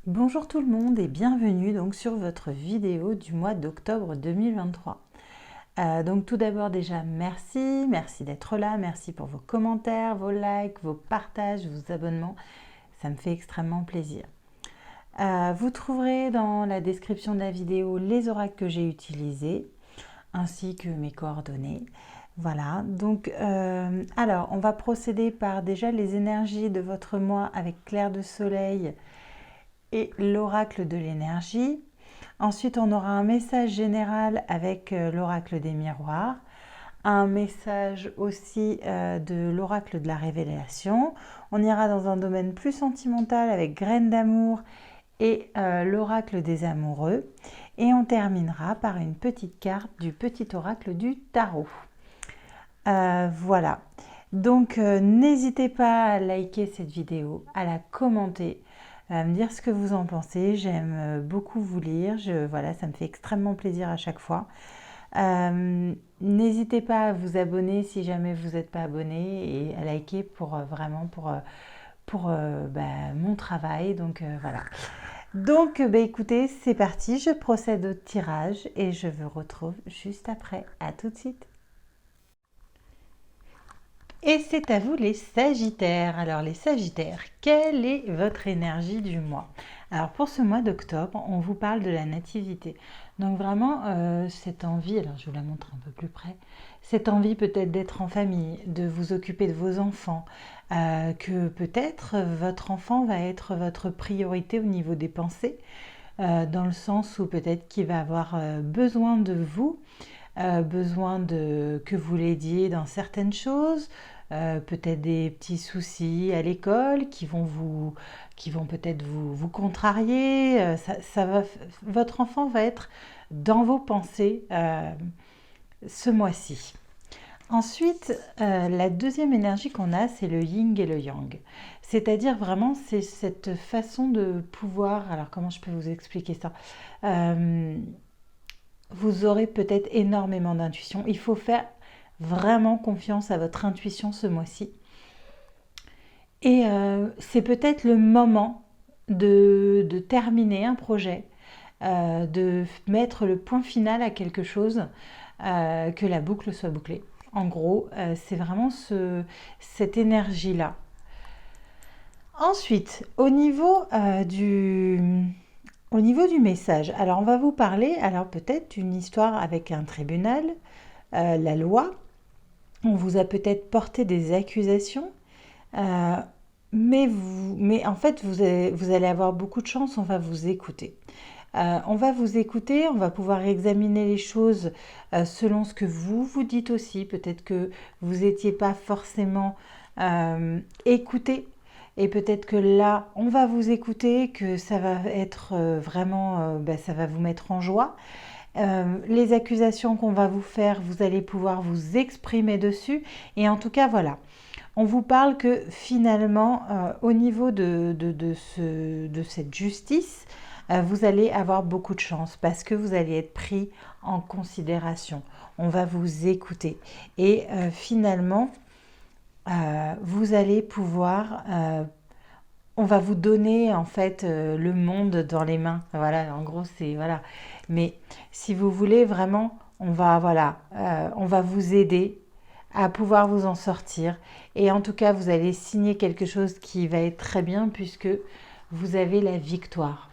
Bonjour tout le monde et bienvenue donc sur votre vidéo du mois d'octobre 2023. Donc tout d'abord déjà merci d'être là, merci pour vos commentaires, vos likes, vos partages, vos abonnements, ça me fait extrêmement plaisir. Vous trouverez dans la description de la vidéo les oracles que j'ai utilisés ainsi que mes coordonnées. Voilà, donc alors on va procéder par déjà les énergies de votre mois avec Clair de Soleil et l'oracle de l'énergie. Ensuite, on aura un message général avec l'oracle des miroirs, un message aussi de l'oracle de la révélation. On ira dans un domaine plus sentimental avec graines d'amour et l'oracle des amoureux. Et on terminera par une petite carte du petit oracle du tarot. Voilà. Donc, n'hésitez pas à liker cette vidéo, à la commenter, à me dire ce que vous en pensez. J'aime beaucoup vous lire. Voilà, ça me fait extrêmement plaisir à chaque fois. N'hésitez pas à vous abonner si jamais vous n'êtes pas abonné et à liker pour vraiment pour mon travail. Donc, voilà. Donc, écoutez, c'est parti. Je procède au tirage et je vous retrouve juste après. À tout de suite. Et c'est à vous les Sagittaires. Alors les Sagittaires, quelle est votre énergie du mois? Alors pour ce mois d'octobre, on vous parle de la nativité. Donc vraiment cette envie, alors je vous la montre un peu plus près, cette envie peut-être d'être en famille, de vous occuper de vos enfants, que peut-être votre enfant va être votre priorité au niveau des pensées, dans le sens où peut-être qu'il va avoir besoin de vous, besoin que vous l'aidiez dans certaines choses, peut-être des petits soucis à l'école qui vont peut-être vous contrarier. Votre enfant va être dans vos pensées ce mois-ci. Ensuite, la deuxième énergie qu'on a, c'est le yin et le yang. C'est-à-dire vraiment, c'est cette façon de pouvoir... Alors, comment je peux vous expliquer ça? Vous aurez peut-être énormément d'intuition. Il faut faire vraiment confiance à votre intuition ce mois-ci. Et c'est peut-être le moment de terminer un projet, de mettre le point final à quelque chose, que la boucle soit bouclée. En gros, c'est vraiment cette énergie-là. Ensuite, au niveau du message, alors on va vous parler, alors peut-être d'une histoire avec un tribunal, la loi. On vous a peut-être porté des accusations, euh, mais en fait vous allez avoir beaucoup de chance, on va vous écouter. On va vous écouter, on va pouvoir examiner les choses selon ce que vous vous dites aussi. Peut-être que vous n'étiez pas forcément écouté. Et peut-être que là, on va vous écouter, que ça va être vraiment, ça va vous mettre en joie. Les accusations qu'on va vous faire, vous allez pouvoir vous exprimer dessus. Et en tout cas, voilà. On vous parle que finalement, au niveau de cette justice, vous allez avoir beaucoup de chance parce que vous allez être pris en considération. On va vous écouter. Et finalement, vous allez pouvoir... on va vous donner en fait le monde dans les mains. Voilà, en gros, c'est... Voilà. Mais si vous voulez vraiment, on va vous aider à pouvoir vous en sortir. Et en tout cas, vous allez signer quelque chose qui va être très bien puisque vous avez la victoire.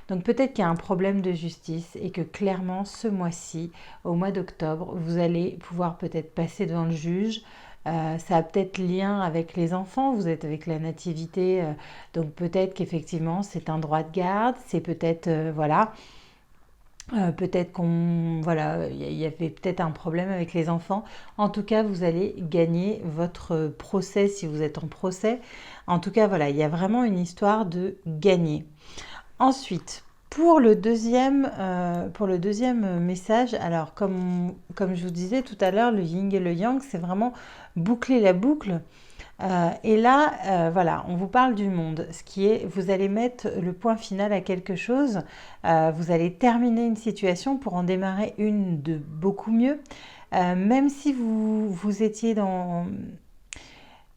Donc peut-être qu'il y a un problème de justice et que clairement ce mois-ci, au mois d'octobre, vous allez pouvoir peut-être passer devant le juge. Ça a peut-être lien avec les enfants, vous êtes avec la nativité, donc peut-être qu'effectivement c'est un droit de garde, c'est peut-être, voilà, peut-être voilà, il y avait peut-être un problème avec les enfants. En tout cas, vous allez gagner votre procès si vous êtes en procès. En tout cas, voilà, il y a vraiment une histoire de gagner. Ensuite, pour le deuxième message, alors comme je vous disais tout à l'heure, le yin et le yang, c'est vraiment boucler la boucle. Et là, voilà, on vous parle du monde, ce qui est, vous allez mettre le point final à quelque chose, vous allez terminer une situation pour en démarrer une de beaucoup mieux, même si vous étiez dans...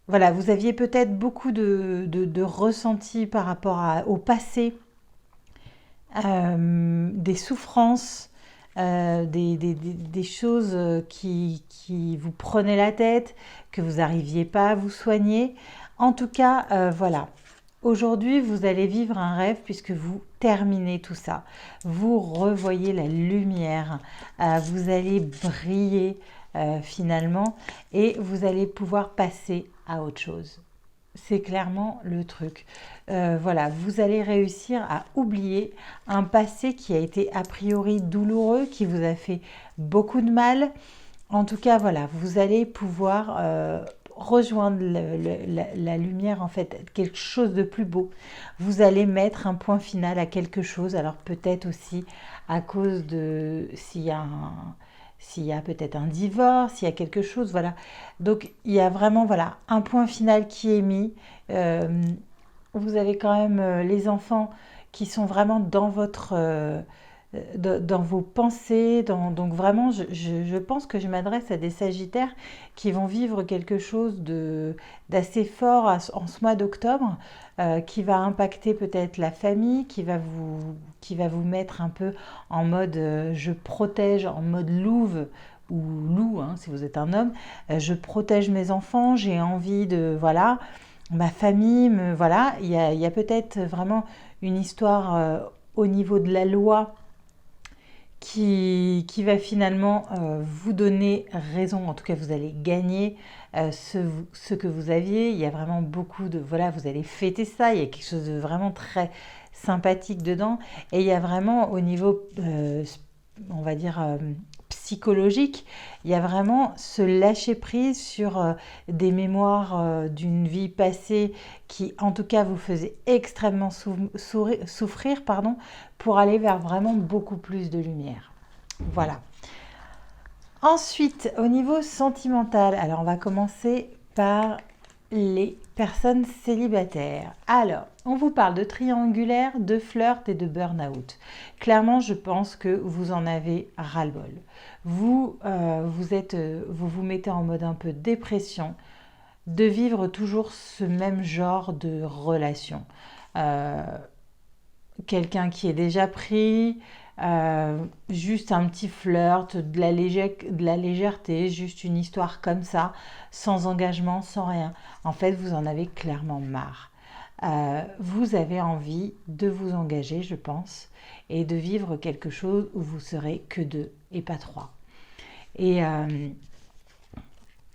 Voilà, vous aviez peut-être beaucoup de ressentis par rapport au passé, des souffrances, des choses qui vous prenaient la tête, que vous n'arriviez pas à vous soigner. En tout cas, voilà. Aujourd'hui, vous allez vivre un rêve puisque vous terminez tout ça. Vous revoyez la lumière, vous allez briller finalement et vous allez pouvoir passer à autre chose. C'est clairement le truc. Voilà, vous allez réussir à oublier un passé qui a été a priori douloureux, qui vous a fait beaucoup de mal. En tout cas, voilà, vous allez pouvoir rejoindre la lumière, en fait, quelque chose de plus beau. Vous allez mettre un point final à quelque chose. Alors peut-être aussi à cause de s'il y a peut-être un divorce, s'il y a quelque chose, voilà. Donc il y a vraiment voilà un point final qui est mis. Euh, vous avez quand même les enfants qui sont vraiment dans dans vos pensées. Donc vraiment, je pense que je m'adresse à des Sagittaires qui vont vivre quelque chose d'assez fort en ce mois d'octobre, qui va impacter peut-être la famille, qui va vous mettre un peu en mode je protège, en mode louve ou loup, hein, si vous êtes un homme. Je protège mes enfants, j'ai envie de, voilà, ma famille, voilà. Il y a peut-être vraiment une histoire au niveau de la loi qui va finalement vous donner raison. En tout cas, vous allez gagner ce que vous aviez. Il y a vraiment beaucoup de... Voilà, vous allez fêter ça. Il y a quelque chose de vraiment très sympathique dedans. Et il y a vraiment au niveau, on va dire, psychologique, il y a vraiment ce lâcher prise sur des mémoires d'une vie passée qui, en tout cas, vous faisait extrêmement souffrir, pardon, pour aller vers vraiment beaucoup plus de lumière. Voilà. Ensuite, au niveau sentimental, alors on va commencer par les personnes célibataires. Alors, on vous parle de triangulaire, de flirt et de burn-out. Clairement, je pense que vous en avez ras-le-bol. Vous vous mettez en mode un peu dépression de vivre toujours ce même genre de relation. Euh, Quelqu'un qui est déjà pris, juste un petit flirt, de la légèreté, juste une histoire comme ça, sans engagement, sans rien. En fait, vous en avez clairement marre. Vous avez envie de vous engager, je pense, et de vivre quelque chose où vous serez que deux et pas trois. Et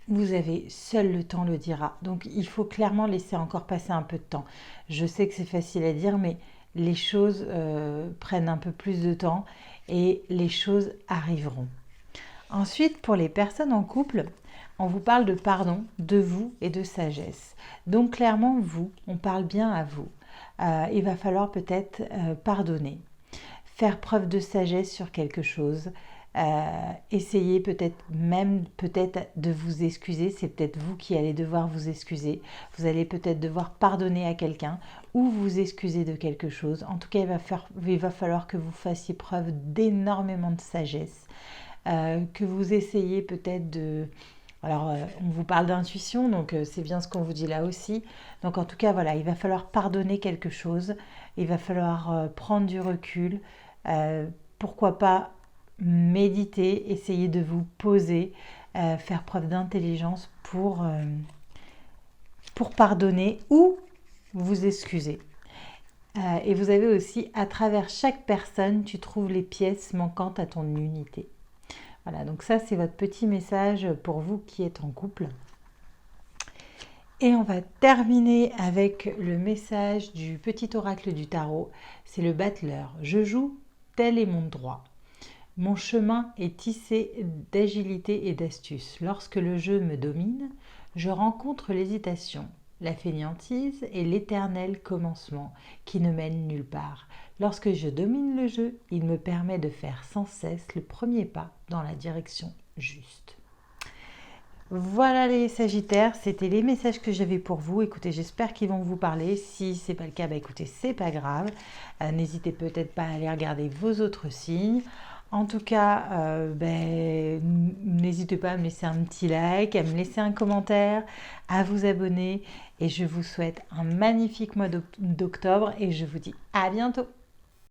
vous avez seul le temps le dira. Donc il faut clairement laisser encore passer un peu de temps. Je sais que c'est facile à dire, mais les choses prennent un peu plus de temps et les choses arriveront. Ensuite, pour les personnes en couple, on vous parle de pardon, de vous et de sagesse. Donc clairement, vous, on parle bien à vous. Il va falloir peut-être pardonner, faire preuve de sagesse sur quelque chose, essayez peut-être de vous excuser. C'est peut-être vous qui allez devoir vous excuser. Vous allez peut-être devoir pardonner à quelqu'un ou vous excuser de quelque chose. En tout cas, il va falloir que vous fassiez preuve d'énormément de sagesse, que vous essayez peut-être de... Alors, on vous parle d'intuition, donc c'est bien ce qu'on vous dit là aussi. Donc, en tout cas, voilà, il va falloir pardonner quelque chose. Il va falloir prendre du recul. Pourquoi pas méditer, essayer de vous poser, faire preuve d'intelligence pour pardonner ou vous excuser. Et vous avez aussi, à travers chaque personne, tu trouves les pièces manquantes à ton unité. Voilà, donc ça c'est votre petit message pour vous qui êtes en couple. Et on va terminer avec le message du petit oracle du tarot. C'est le battleur. Je joue, tel est mon droit. Mon chemin est tissé d'agilité et d'astuce. Lorsque le jeu me domine, je rencontre l'hésitation, la fainéantise et l'éternel commencement qui ne mène nulle part. Lorsque je domine le jeu, il me permet de faire sans cesse le premier pas dans la direction juste. Voilà les Sagittaires, c'était les messages que j'avais pour vous. Écoutez, j'espère qu'ils vont vous parler. Si ce n'est pas le cas, écoutez, c'est pas grave. N'hésitez peut-être pas à aller regarder vos autres signes. En tout cas, n'hésitez pas à me laisser un petit like, à me laisser un commentaire, à vous abonner. Et je vous souhaite un magnifique mois d'octobre et je vous dis à bientôt.